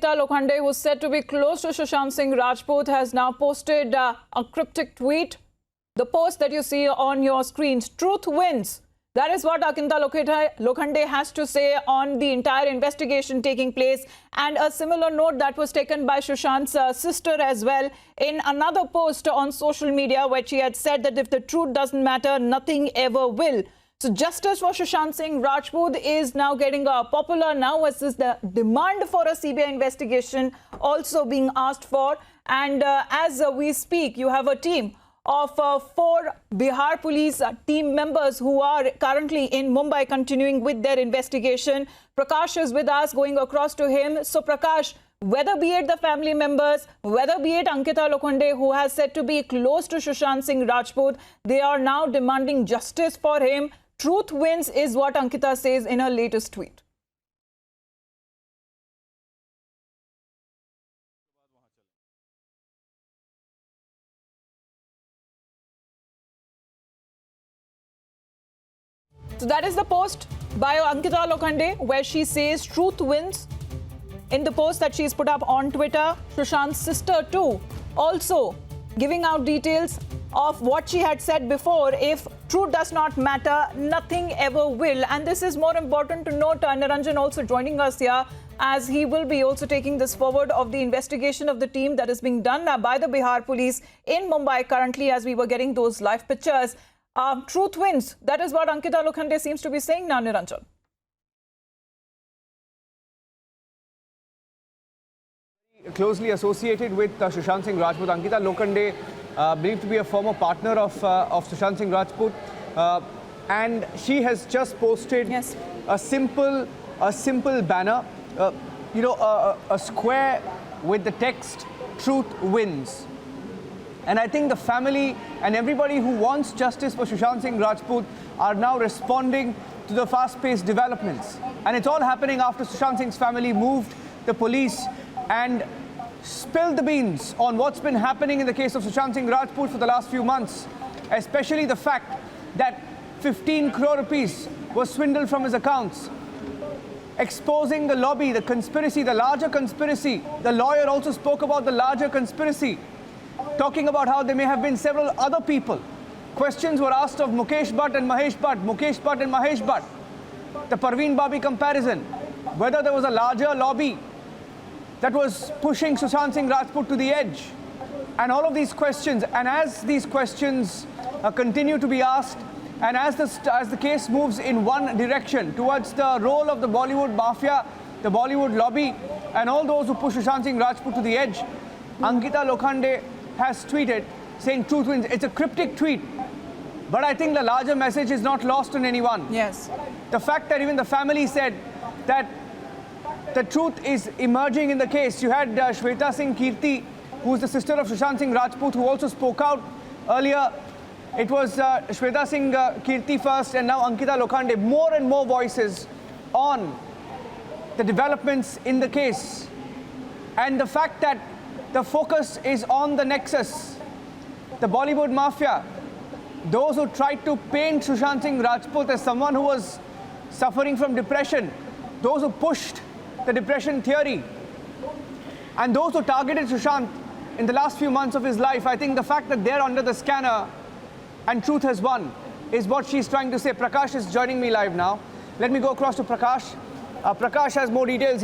Ankita Lokhande, who's said to be close to Sushant Singh Rajput, has now posted a cryptic tweet. The post that you see on your screens, truth wins. That is what Ankita Lokhande has to say on the entire investigation taking place. And a similar note that was taken by Sushant's sister as well in another post on social media, where she had said that if the truth doesn't matter, nothing ever will. So justice for Sushant Singh Rajput is now getting popular now, as is the demand for a CBI investigation also being asked for. And as we speak, you have a team of 4 Bihar police team members who are currently in Mumbai continuing with their investigation. Prakash is with us, going across to him. So Prakash, whether be it the family members, whether be it Ankita Lokhande, who has said to be close to Sushant Singh Rajput, they are now demanding justice for him. Truth wins is what Ankita says in her latest tweet. So that is the post by Ankita Lokhande, where she says truth wins. In the post that she's put up on Twitter, Sushant's sister too also giving out details of what she had said before: if truth does not matter, nothing ever will. And this is more important to note. Niranjan also joining us here, as he will be also taking this forward of the investigation of the team that is being done by the Bihar police in Mumbai currently, as we were getting those live pictures. Truth wins. That is what Ankita Lokhande seems to be saying now, Niranjan. Closely associated with Sushant Singh Rajput, Ankita Lokhande, believed to be a former partner of Sushant Singh Rajput, and she has just posted a simple banner, a square with the text "Truth wins." And I think the family and everybody who wants justice for Sushant Singh Rajput are now responding to the fast-paced developments. And it's all happening after Sushant Singh's family moved the police and spilled the beans on what's been happening in the case of Sushant Singh Rajput for the last few months, especially the fact that 15 crore rupees was swindled from his accounts, exposing the lobby, the conspiracy, the larger conspiracy. The lawyer also spoke about the larger conspiracy, talking about how there may have been several other people. Questions were asked of Mukesh Bhatt and Mahesh Bhatt, Mukesh Bhatt and Mahesh Bhatt. The Parveen Babi comparison, whether there was a larger lobby that was pushing Sushant Singh Rajput to the edge. And all of these questions, and as these questions continue to be asked, and as the case moves in one direction towards the role of the Bollywood mafia, the Bollywood lobby, and all those who push Sushant Singh Rajput to the edge, Ankita Lokhande has tweeted saying truth wins. It's a cryptic tweet, but I think the larger message is not lost on anyone. Yes. The fact that even the family said that the truth is emerging in the case. You had Shweta Singh Kirti, who's the sister of Sushant Singh Rajput, who also spoke out earlier. It was Shweta Singh Kirti first, and now Ankita Lokhande. More and more voices on the developments in the case, and the fact that the focus is on the nexus, the Bollywood mafia, those who tried to paint Sushant Singh Rajput as someone who was suffering from depression, those who pushed the depression theory, and those who targeted Sushant in the last few months of his life. I think the fact that they're under the scanner and truth has won is what she's trying to say. Prakash is joining me live now. Let me go across to Prakash. Prakash has more details.